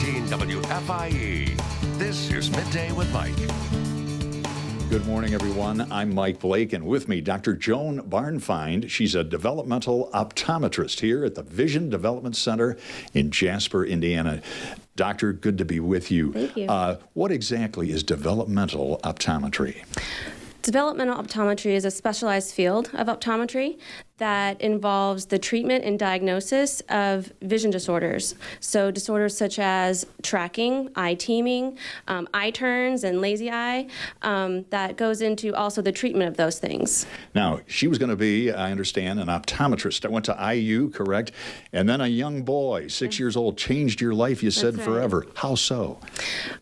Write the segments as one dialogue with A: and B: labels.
A: 615 WFIE. This is Midday with Mike.
B: Good morning, everyone. I'm Mike Blake, and with me, Dr. Joan Bauernfiend. She's a developmental optometrist here at the Vision Development Center in Jasper, Indiana. Doctor, good to be with you.
C: Thank you.
B: What exactly is developmental optometry?
C: Developmental optometry is a specialized field of optometry that involves the treatment and diagnosis of vision disorders. So disorders such as tracking, eye teaming, eye turns, and lazy eye, that goes into also the treatment of those things.
B: Now, she was going to be, I understand, an optometrist. I went to IU, correct? And then a young boy, 6 years old, changed your life, you said,
C: That's
B: forever.
C: right.
B: How so?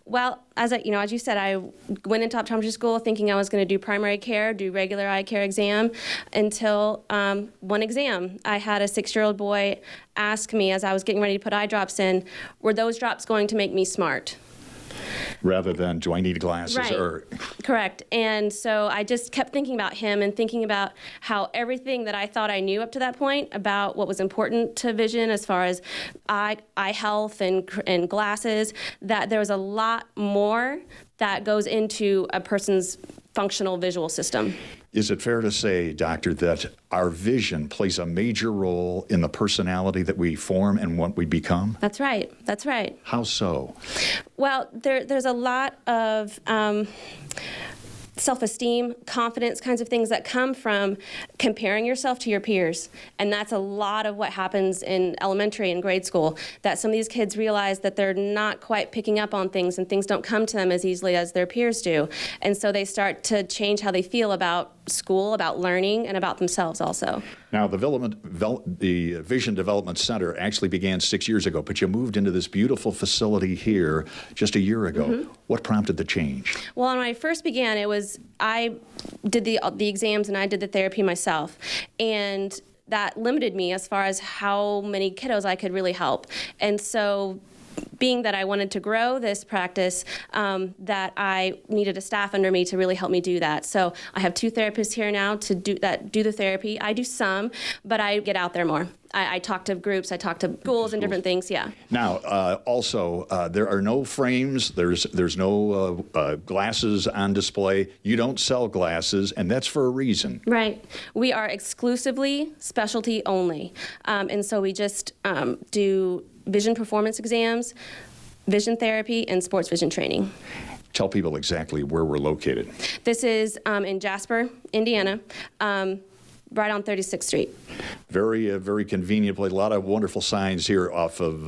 C: Well, as you said, I went into optometry school thinking I was going to do primary care, do regular eye care exam, until one exam. I had a 6-year-old boy ask me as I was getting ready to put eye drops in, were those drops going to make me smart?
B: Rather than, do I need glasses?
C: Right. Correct. And so I just kept thinking about him and thinking about how everything that I thought I knew up to that point about what was important to vision as far as eye health and glasses, that there was a lot more that goes into a person's functional visual system.
B: Is it fair to say, Doctor, that our vision plays a major role in the personality that we form and what we become?
C: That's right. That's right.
B: How so?
C: Well, there's a lot of self-esteem, confidence kinds of things that come from comparing yourself to your peers. And that's a lot of what happens in elementary and grade school, that some of these kids realize that they're not quite picking up on things and things don't come to them as easily as their peers do. And so they start to change how they feel about school, about learning, and about themselves also.
B: Now, the Vision Development Center actually began 6 years ago, but you moved into this beautiful facility here just a year ago. Mm-hmm. What prompted the change? Well,
C: when I first began, I did the exams and I did the therapy myself. And that limited me as far as how many kiddos I could really help. And so being that I wanted to grow this practice, that I needed a staff under me to really help me do that. So I have 2 therapists here now to do the therapy. I do some, but I get out there more. I talk to groups, I talk to schools and different things, yeah.
B: Now, also, there are no frames, there's no glasses on display. You don't sell glasses, and that's for a reason.
C: Right. We are exclusively specialty only. And so we just do vision performance exams, vision therapy, and sports vision training.
B: Tell people exactly where we're located.
C: This is in Jasper, Indiana, right on 36th Street.
B: Very convenient place. A lot of wonderful signs here off of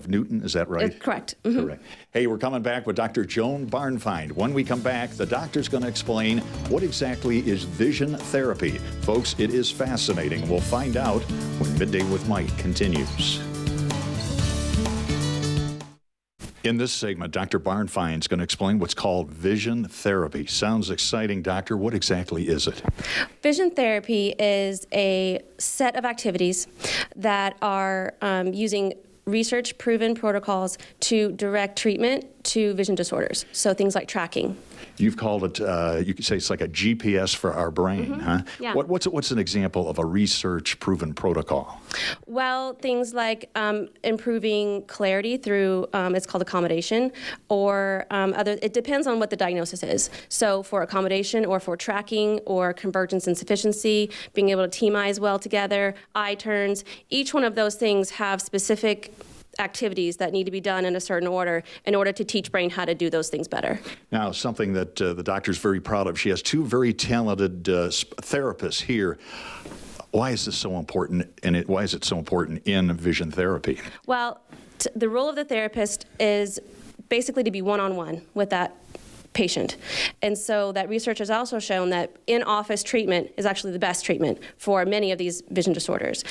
B: Newton. Is that right?
C: Correct. Mm-hmm.
B: Correct. Hey, we're coming back with Dr. Joan Bauernfiend. When we come back, the doctor's going to explain what exactly is vision therapy. Folks, it is fascinating. We'll find out when Midday with Mike continues. In this segment, Dr. Bauernfiend is going to explain what's called vision therapy. Sounds exciting, Doctor. What exactly is it?
C: Vision therapy is a set of activities that are using research-proven protocols to direct treatment to vision disorders. So things like tracking.
B: You've called it, you could say it's like a GPS for our brain, mm-hmm. huh?
C: Yeah.
B: What's an example of a research-proven protocol?
C: Well, things like improving clarity through, it's called accommodation, or it depends on what the diagnosis is. So for accommodation or for tracking or convergence and sufficiency, being able to team eyes well together, eye turns, each one of those things have specific activities that need to be done in a certain order in order to teach brain how to do those things better.
B: Now, something that the doctor's very proud of, she has 2 very talented therapists here. Why is this so important, and why is it so important in vision therapy?
C: Well, the role of the therapist is basically to be one-on-one with that patient. And so that research has also shown that in-office treatment is actually the best treatment for many of these vision disorders.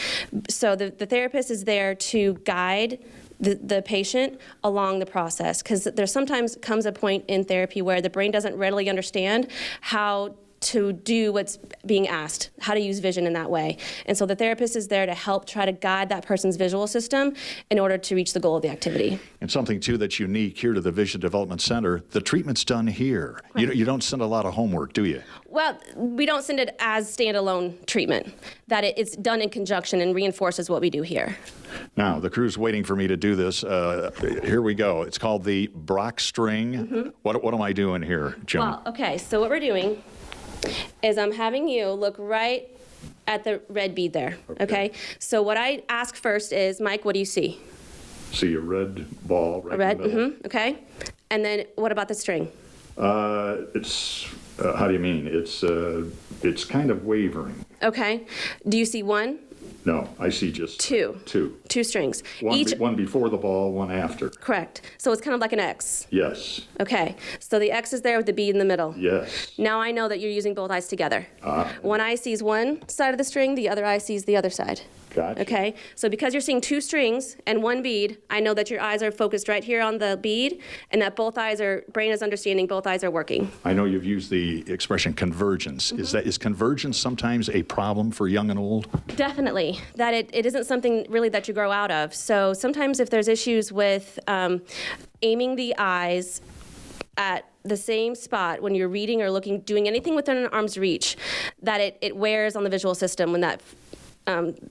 C: So the therapist is there to guide the patient along the process, because there sometimes comes a point in therapy where the brain doesn't readily understand how to do what's being asked, how to use vision in that way. And so the therapist is there to help try to guide that person's visual system in order to reach the goal of the activity.
B: And something, too, that's unique here to the Vision Development Center, the treatment's done here. You don't send a lot of homework, do you?
C: Well, we don't send it as standalone treatment, that it's done in conjunction and reinforces what we do here.
B: Now, the crew's waiting for me to do this. Here we go. It's called the Brock string. What am I doing here, Joan?
C: Well, okay, so what we're doing is I'm having you look right at the red bead there, okay? So what I ask first is, Mike, what do you see?
B: See a red ball right
C: Red,
B: in the middle.
C: okay. And then what about the string?
B: It's, how do you mean? It's kind of wavering.
C: Okay. Do you see one?
B: No, I see just
C: Two. Two strings.
B: One before the ball, one after.
C: Correct. So it's kind of like an X.
B: Yes.
C: Okay. So the X is there with the bead in the middle.
B: Yes.
C: Now I know that you're using both eyes together. One eye sees one side of the string, the other eye sees the other side.
B: Gotcha.
C: Okay, so because you're seeing two strings and one bead, I know that your eyes are focused right here on the bead, and that brain is understanding, both eyes are working.
B: I know you've used the expression convergence. Is convergence sometimes a problem for young and old?
C: Definitely, that it isn't something really that you grow out of. So sometimes if there's issues with aiming the eyes at the same spot when you're reading or looking, doing anything within an arm's reach, that it wears on the visual system when that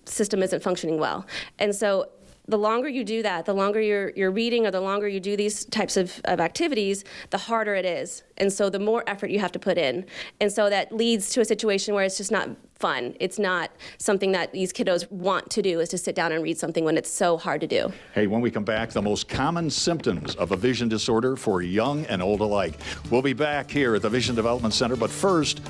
C: system isn't functioning well. And so the longer you do that, the longer you're reading or the longer you do these types of activities, the harder it is. And so the more effort you have to put in. And so that leads to a situation where it's just not fun. It's not something that these kiddos want to do, is to sit down and read something when it's so hard to do.
B: Hey, when we come back, the most common symptoms of a vision disorder for young and old alike. We'll be back here at the Vision Development Center, but first,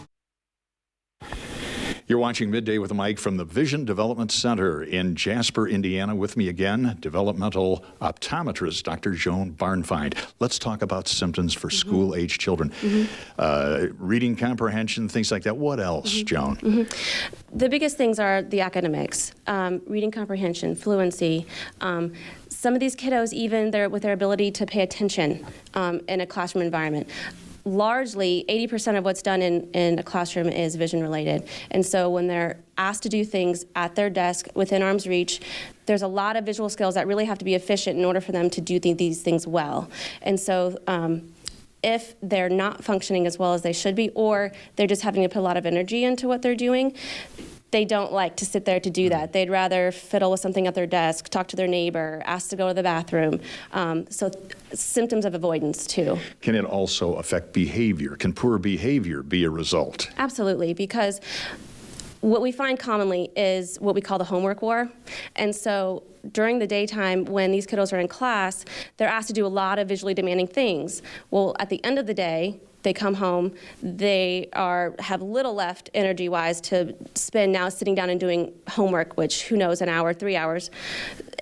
B: you're watching Midday with Mike from the Vision Development Center in Jasper, Indiana. With me again, developmental optometrist, Dr. Joan Bauernfiend. Let's talk about symptoms for school-age children. Reading comprehension, things like that. What else, Joan?
C: The biggest things are the academics, reading comprehension, fluency. Some of these kiddos, even with their ability to pay attention in a classroom environment. Largely, 80% of what's done in a classroom is vision related. And so when they're asked to do things at their desk within arm's reach, there's a lot of visual skills that really have to be efficient in order for them to do these things well. And so if they're not functioning as well as they should be, or they're just having to put a lot of energy into what they're doing, they don't like to sit there to do that. They'd rather fiddle with something at their desk, talk to their neighbor, ask to go to the bathroom. So symptoms of avoidance, too.
B: Can it also affect behavior? Can poor behavior be a result?
C: Absolutely, because what we find commonly is what we call the homework war. And so during the daytime, when these kiddos are in class, they're asked to do a lot of visually demanding things. Well, at the end of the day, they come home, they have little left energy-wise to spend now sitting down and doing homework, which, who knows, an hour, 3 hours.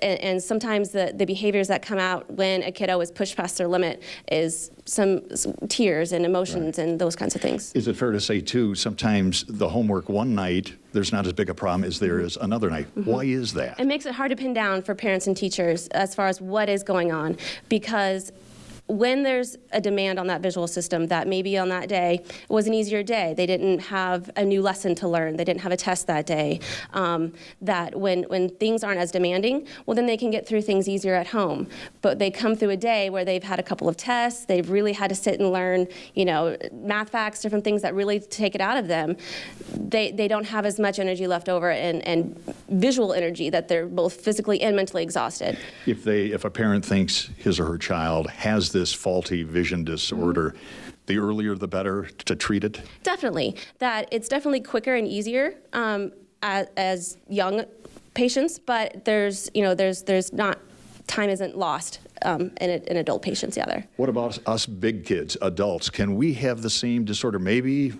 C: And sometimes the behaviors that come out when a kiddo is pushed past their limit is some tears and emotions and those kinds of things.
B: Is it fair to say, too, sometimes the homework one night, there's not as big a problem as there is another night? Why is that?
C: It makes it hard to pin down for parents and teachers as far as what is going on, because when there's a demand on that visual system that maybe on that day it was an easier day, they didn't have a new lesson to learn, they didn't have a test that day, that when things aren't as demanding, well, then they can get through things easier at home. But they come through a day where they've had a couple of tests, they've really had to sit and learn, math facts, different things that really take it out of them. They don't have as much energy left over and visual energy, that they're both physically and mentally exhausted.
B: If a parent thinks his or her child has this faulty vision disorder, the earlier the better to treat it? Definitely.
C: That it's definitely quicker and easier as young patients, but there's not, time isn't lost in adult patients either.
B: What about us big kids, adults? Can we have the same disorder, maybe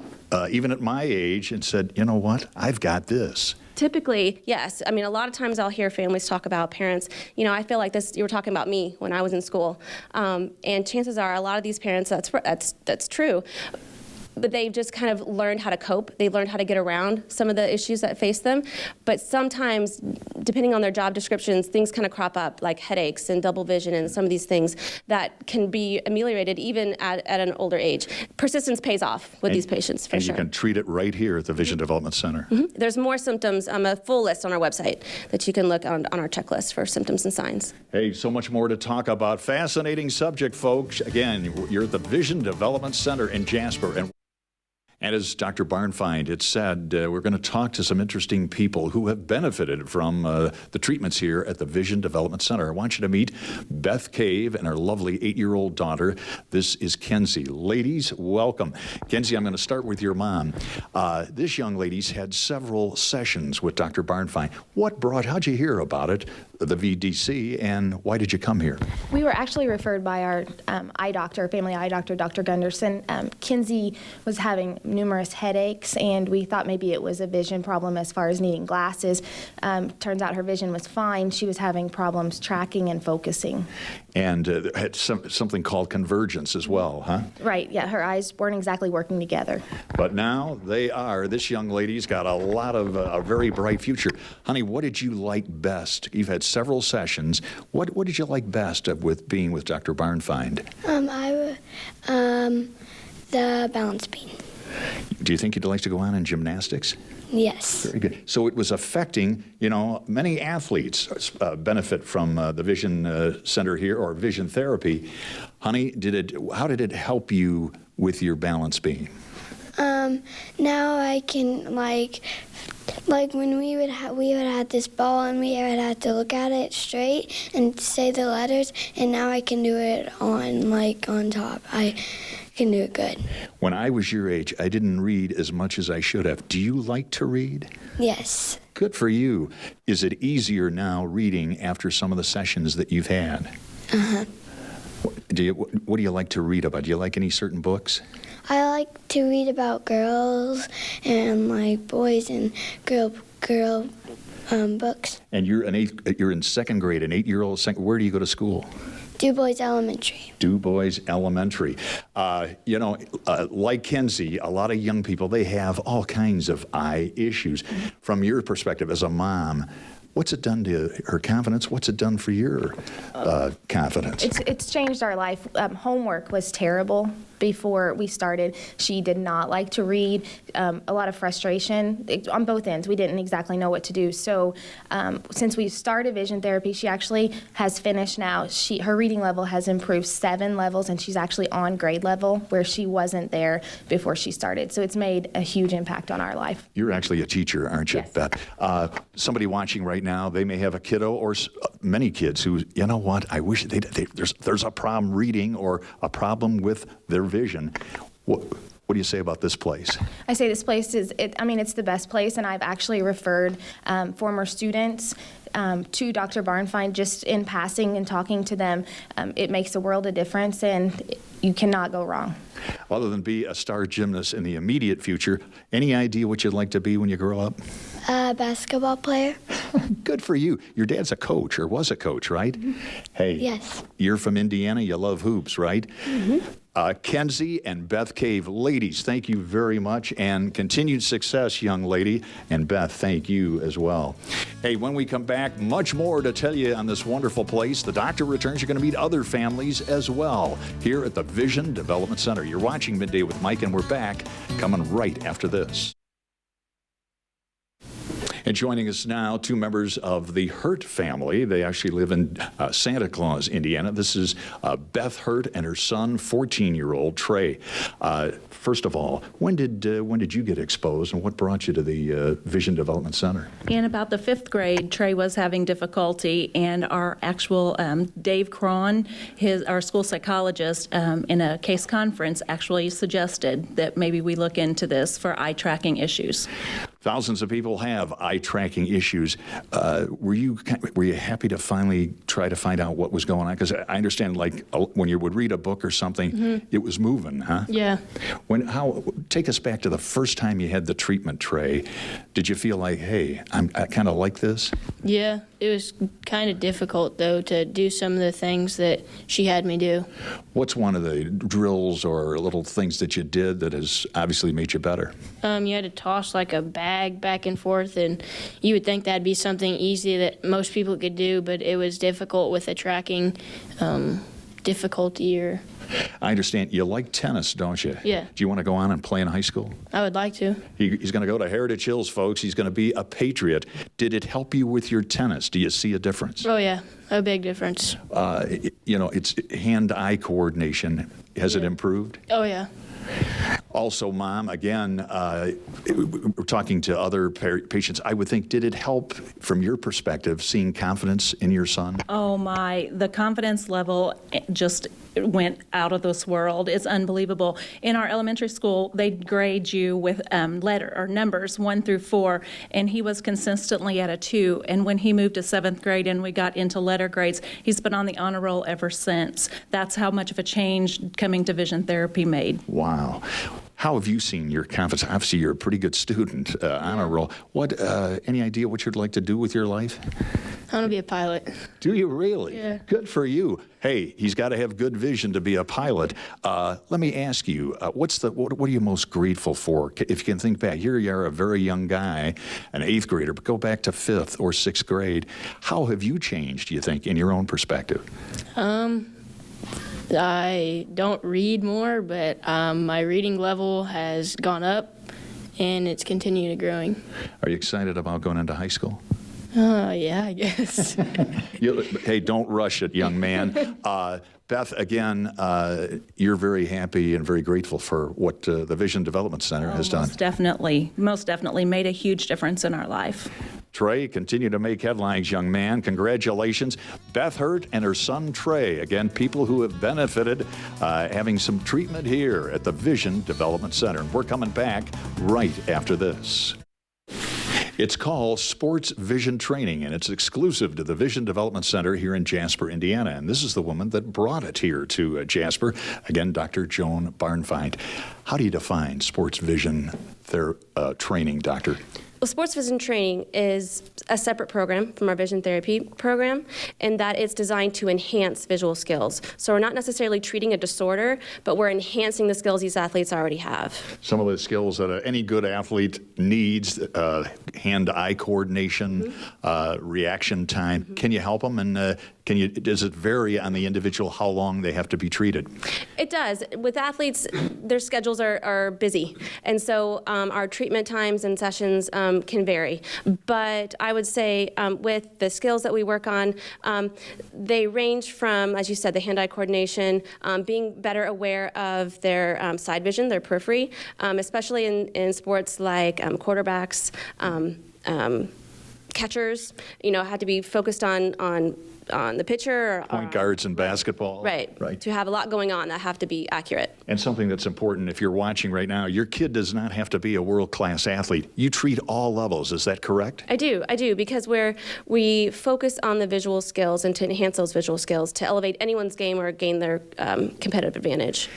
B: even at my age, and said, you know what, I've got this?
C: Typically, yes. I mean, a lot of times I'll hear families talk about parents, I feel like this, you were talking about me when I was in school. And chances are a lot of these parents, that's true. but they've just kind of learned how to cope. They've learned how to get around some of the issues that face them. But sometimes, depending on their job descriptions, things kind of crop up, like headaches and double vision and some of these things that can be ameliorated even at an older age. Persistence pays off with these patients, for sure.
B: And you can treat it right here at the Vision Development Center.
C: There's more symptoms, a full list on our website that you can look on our checklist for symptoms and signs.
B: Hey, so much more to talk about. Fascinating subject, folks. Again, you're at the Vision Development Center in Jasper. And as Dr. Bauernfiend had said, we're going to talk to some interesting people who have benefited from the treatments here at the Vision Development Center. I want you to meet Beth Cave and her lovely 8-year-old daughter. This is Kenzie. Ladies, welcome. Kenzie, I'm going to start with your mom. This young lady's had several sessions with Dr. Bauernfiend. How'd you hear about it, the VDC, and why did you come here?
D: We were actually referred by our eye doctor, family eye doctor, Dr. Gunderson. Kenzie was having numerous headaches, and we thought maybe it was a vision problem as far as needing glasses. Turns out her vision was fine. She was having problems tracking and focusing.
B: And had something called convergence as well, huh?
D: Right, yeah, her eyes weren't exactly working together.
B: But now they are. This young lady's got a very bright future. Honey, what did you like best? You've had several sessions. What did you like best with being with Dr. Bauernfiend?
E: The balance beam.
B: Do you think you'd like to go on in gymnastics?
E: Yes.
B: Very good. So it was affecting, many athletes benefit from the Vision Center here, or vision therapy. Honey, how did it help you with your balance beam?
E: Now I can, like when we would have this ball and we would have to look at it straight and say the letters, and now I can do it on top. I can do it good.
B: When I was your age, I didn't read as much as I should have. Do you like to read?
E: Yes.
B: Good for you. Is it easier now reading after some of the sessions that you've had?
E: Uh-huh.
B: What do you like to read about? Do you like any certain books?
E: I like to read about girls and boys and girl books.
B: And you're in second grade, an 8-year-old. Where do you go to school?
E: Du Bois Elementary.
B: Du Bois Elementary. Like Kenzie, a lot of young people, they have all kinds of eye issues. From your perspective as a mom, what's it done to her confidence? What's it done for your confidence?
D: It's changed our life. Homework was terrible before we started. She did not like to read. A lot of frustration on both ends. We didn't exactly know what to do. So since we started vision therapy, she actually has finished now. Her reading level has improved 7 levels, and she's actually on grade level where she wasn't there before she started. So it's made a huge impact on our life.
B: You're actually a teacher, aren't you,
D: Yes.
B: Beth? Somebody watching right now, they may have a kiddo or many kids who, I wish there's a problem reading or a problem with their vision. What do you say about this place?
D: I say this place it's the best place, and I've actually referred former students to Dr. Bauernfiend just in passing and talking to them. It makes a world of difference, and you cannot go wrong.
B: Other than be a star gymnast in the immediate future, any idea what you'd like to be when you grow up?
E: A basketball player.
B: Good for you. Your dad's a coach, or was a coach, right? Mm-hmm. Hey.
E: Yes.
B: You're from Indiana. You love hoops, right?
E: Mm-hmm.
B: Kenzie and Beth Cave, ladies, thank you very much, and continued success, young lady. And Beth, thank you as well. Hey, when we come back, much more to tell you on this wonderful place. The doctor returns. You're going to meet other families as well here at the Vision Development Center. You're watching Midday with Mike, and we're back coming right after this. And joining us now, 2 members of the Hurt family. They actually live in Santa Claus, Indiana. This is Beth Hurt and her son, 14-year-old Trey. First of all, when did you get exposed, and what brought you to the Vision Development Center?
F: In about the 5th grade, Trey was having difficulty, and our actual Dave Cron, our school psychologist, in a case conference, actually suggested that maybe we look into this for eye tracking issues.
B: Thousands of people have eye tracking issues. Were you happy to finally try to find out what was going on? Because I understand, when you would read a book or something, it was moving, huh?
F: Yeah.
B: Take us back to the first time you had the treatment, Trey. Did you feel like, hey, I kind of like this?
F: Yeah.
G: It was kind of difficult, though, to do some of the things that she had me do.
B: What's one of the drills or little things that you did that has obviously made you better?
G: You had to toss like a bag back and forth, and you would think that'd be something easy that most people could do, but it was difficult with the tracking difficulty.
B: I understand you like tennis, don't you?
G: Yeah.
B: Do you want to go on and play in high school?
G: I would like to.
B: He's going to go to Heritage Hills, folks. He's going to be a Patriot. Did it help you with your tennis? Do you see a difference?
G: Oh, yeah, a big difference.
B: It's hand-eye coordination. Has it improved?
G: Oh, yeah.
B: Also, Mom, again, we're talking to other patients. I would think, did it help, from your perspective, seeing confidence in your son?
F: Oh my, the confidence level just went out of this world. It's unbelievable. In our elementary school, they grade you with letter or numbers 1 through 4, and he was consistently at a 2. And when he moved to 7th grade and we got into letter grades, he's been on the honor roll ever since. That's how much of a change coming to vision therapy made.
B: Wow. How have you seen your confidence? Obviously, you're a pretty good student, honor roll. What? Any idea what you'd like to do with your life?
G: I want to be a pilot.
B: Do you really?
G: Yeah.
B: Good for you. Hey, he's got to have good vision to be a pilot. Let me ask you, what are you most grateful for? If you can think back, here you are, a very young guy, an 8th grader, but go back to 5th or 6th grade. How have you changed, do you think, in your own perspective?
G: I don't read more, but my reading level has gone up, and it's continued growing.
B: Are you excited about going into high school?
G: Yeah, I guess.
B: Hey, don't rush it, young man. Beth, again, you're very happy and very grateful for what the Vision Development Center has done.
F: Most definitely made a huge difference in our life.
B: Trey, continue to make headlines, young man. Congratulations. Beth Hurt and her son, Trey. Again, people who have benefited having some treatment here at the Vision Development Center. And we're coming back right after this. It's called Sports Vision Training, and it's exclusive to the Vision Development Center here in Jasper, Indiana. And this is the woman that brought it here to Jasper. Again, Dr. Joan Bauernfiend. How do you define sports vision training, doctor?
C: Well, sports vision training is a separate program from our vision therapy program, and that it's designed to enhance visual skills. So we're not necessarily treating a disorder, but we're enhancing the skills these athletes already have.
B: Some of the skills that any good athlete needs, hand-eye coordination, reaction time. Can you help them? And does it vary on the individual how long they have to be treated?
C: It does. With athletes, their schedules are busy, and so our treatment times and sessions can vary. But I would say with the skills that we work on, they range from, as you said, the hand-eye coordination, being better aware of their side vision, their periphery, especially in sports like quarterbacks, catchers, had to be focused on the pitcher.
B: Point guards in basketball.
C: Right. To have a lot going on that have to be accurate.
B: And something that's important, if you're watching right now, your kid does not have to be a world-class athlete. You treat all levels. Is that correct?
C: I do, because we focus on the visual skills and to enhance those visual skills to elevate anyone's game or gain their competitive advantage.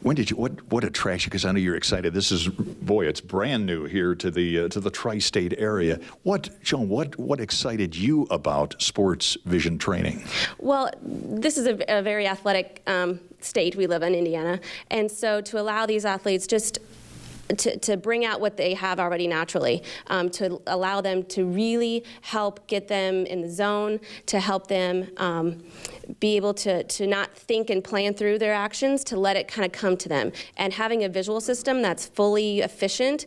B: When did you? What attracts you? Because I know you're excited. This is, it's brand new here to the tri-state area. Joan, what excited you about sports vision training? Well,
C: this is a very athletic state we live in, Indiana, and so to allow these athletes just to bring out what they have already naturally, to allow them to really help get them in the zone, to help them be able to not think and plan through their actions, to let it kind of come to them. And having a visual system that's fully efficient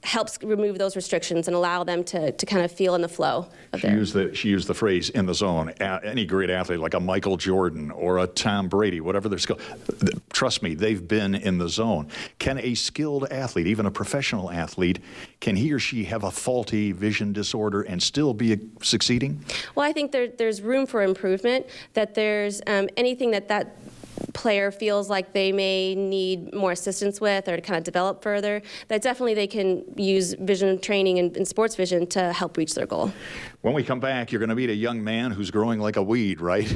C: helps remove those restrictions and allow them to kind of feel in the flow. She used the phrase "in the zone." Any great athlete, like a Michael Jordan or a Tom Brady, whatever their skill, trust me, they've been in the zone. Can a skilled athlete, even a professional athlete, can he or she have a faulty vision disorder and still be succeeding? Well, I think there's room for improvement. That there's anything that player feels like they may need more assistance with or to kind of develop further, that definitely they can use vision training and sports vision to help reach their goal. When we come back, you're going to meet a young man who's growing like a weed, right?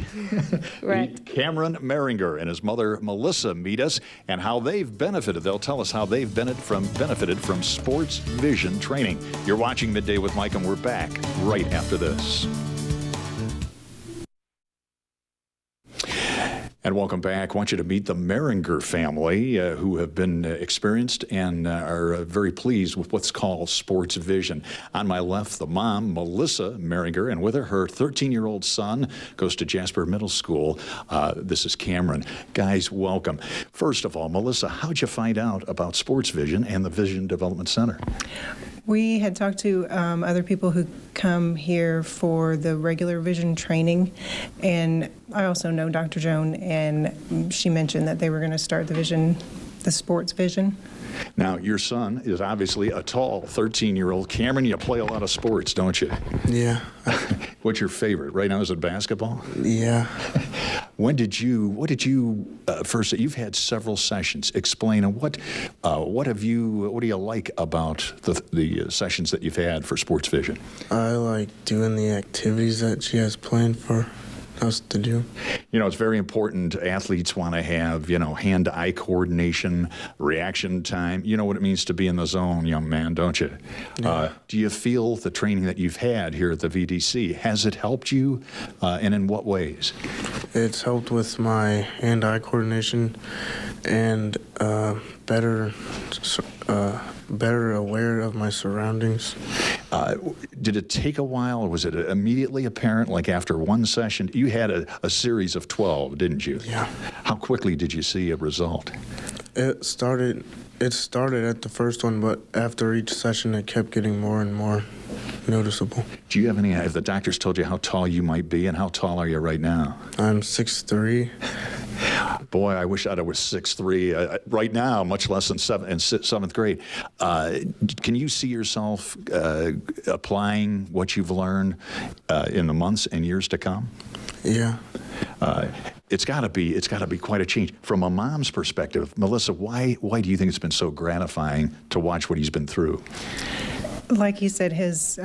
C: Right. Cameron Meringer and his mother Melissa meet us and how they've benefited. They'll tell us how they've benefited from sports vision training. You're watching Midday with Mike, and we're back right after this.
B: And welcome back. I want you to meet the Meringer family who have been experienced and are very pleased with what's called sports vision. On my left, the mom, Melissa Meringer, and with her 13-year-old son goes to Jasper Middle School. This is Cameron. Guys, welcome. First of all, Melissa, how'd you find out about sports vision and the Vision Development Center?
H: We had talked to other people who come here for the regular vision training, and I also know Dr. Joan, and she mentioned that they were going to start the sports vision.
B: Now, your son is obviously a tall 13-year-old. Cameron, you play a lot of sports, don't you?
I: Yeah.
B: What's your favorite? Right now, is it basketball?
I: Yeah.
B: What did you first? You've had several sessions. Explain what do you like about the sessions that you've had for sports vision?
I: I like doing the activities that she has planned for us to do.
B: You know, it's very important. Athletes want to have, hand-eye coordination, reaction time. You know what it means to be in the zone, young man, don't you?
I: Yeah.
B: Do you feel the training that you've had here at the VDC, has it helped you, and in what ways?
I: It's helped with my hand-eye coordination and better aware of my surroundings.
B: Did it take a while, or was it immediately apparent, like after one session? You had a series of 12, didn't you?
I: Yeah.
B: How quickly did you see a result?
I: It started at the first one, but after each session, it kept getting more and more noticeable.
B: Do you have any, have the doctors told you how tall you might be, and how tall are you right now?
I: I'm 6'3".
B: Boy, I wish I was 6'3". Right now, much less than seventh grade. Can you see yourself applying what you've learned in the months and years to come?
I: Yeah.
B: It's got to be quite a change. From a mom's perspective, Melissa, why do you think it's been so gratifying to watch what he's been through?
H: Like you said, his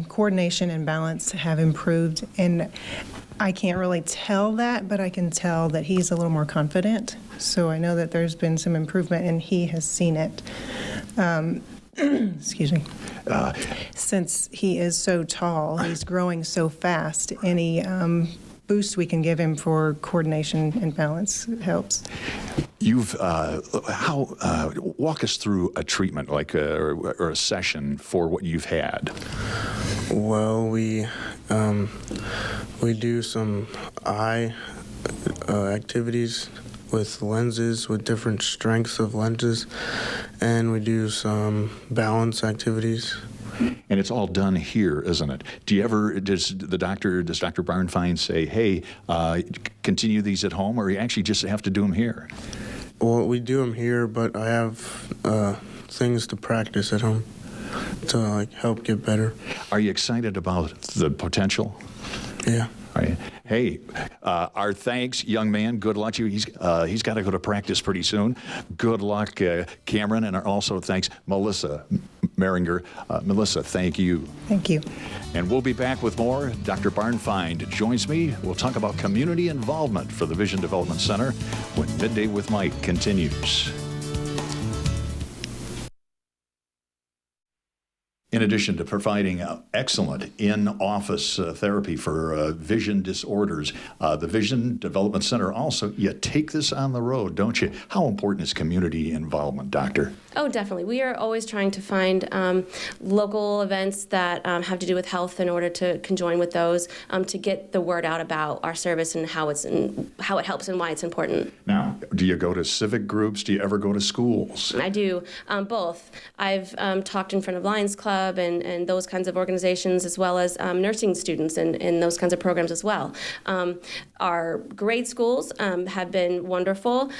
H: coordination and balance have improved, and I can't really tell that, but I can tell that he's a little more confident. So I know that there's been some improvement, and he has seen it. Excuse me. Since he is so tall, he's growing so fast. Any boost we can give him for coordination and balance helps.
B: You've walk us through a treatment like or a session for what you've had.
I: Well, we do some eye activities with lenses, with different strengths of lenses, and we do some balance activities.
B: And it's all done here, isn't it? Does Dr. Bauernfiend say, hey, continue these at home, or you actually just have to do them here?
I: Well, we do them here, but I have things to practice at home to help get better.
B: Are you excited about the potential?
I: Yeah.
B: Right. Hey, our thanks, young man. Good luck to you. He's got to go to practice pretty soon. Good luck, Cameron, and also thanks, Melissa Meringer. Melissa, thank you.
H: Thank you.
B: And we'll be back with more. Dr. Bauernfiend joins me. We'll talk about community involvement for the Vision Development Center when Midday with Mike continues. In addition to providing excellent in-office therapy for vision disorders, the Vision Development Center also, you take this on the road, don't you? How important is community involvement, Doctor?
C: Oh, definitely. We are always trying to find local events that have to do with health in order to conjoin with those to get the word out about our service and how it helps and why it's important.
B: Now, do you go to civic groups? Do you ever go to schools?
C: I do both. I've talked in front of Lions Club and those kinds of organizations, as well as nursing students and those kinds of programs as well. Our grade schools have been wonderful.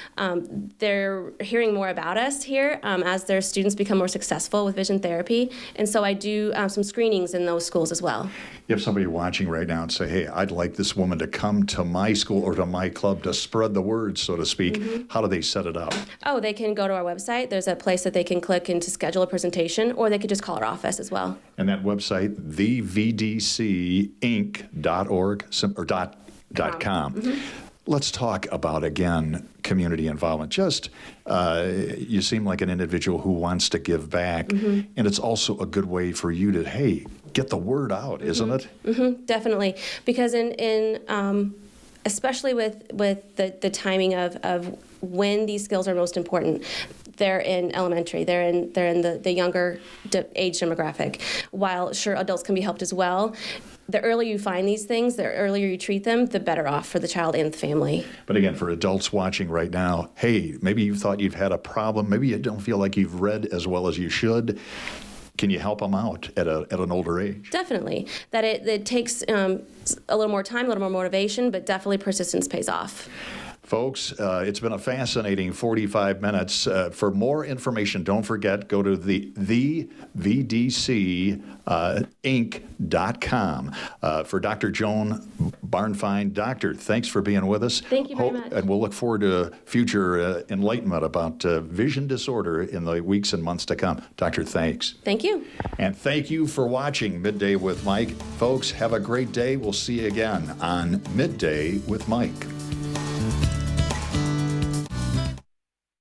C: They're hearing more about us here as their students become more successful with vision therapy. And so I do some screenings in those schools as well.
B: You have somebody watching right now and say, hey, I'd like this woman to come to my school or to my club to spread the word, so to speak. Mm-hmm. How do they set it up? Oh, they can go to our website. There's a place that they can click in to schedule a presentation, or they could just call our office as well. And that website, thevdcinc.org or .com. Mm-hmm. Let's talk about, again, community involvement. Just, you seem like an individual who wants to give back, mm-hmm. and it's also a good way for you to, hey, get the word out, isn't it? Mm-hmm, definitely. Because in
C: especially with the timing of when these skills are most important. They're in elementary. They're in the younger age demographic. While sure adults can be helped as well, the earlier you find these things, the earlier you treat them, the better off for the child and the family.
B: But again, for adults watching right now, hey, maybe you thought you've had a problem. Maybe you don't feel like you've read as well as you should. Can you help them out at an older age?
C: Definitely. That it takes a little more time, a little more motivation, but definitely persistence pays off.
B: Folks, it's been a fascinating 45 minutes. For more information, don't forget, go to the VDCinc.com. For Dr. Joan Bauernfiend, Doctor, thanks for being with us.
C: Thank you very much.
B: And we'll look forward to future enlightenment about vision disorder in the weeks and months to come. Doctor, thanks.
C: Thank you.
B: And thank you for watching Midday with Mike. Folks, have a great day. We'll see you again on Midday with Mike.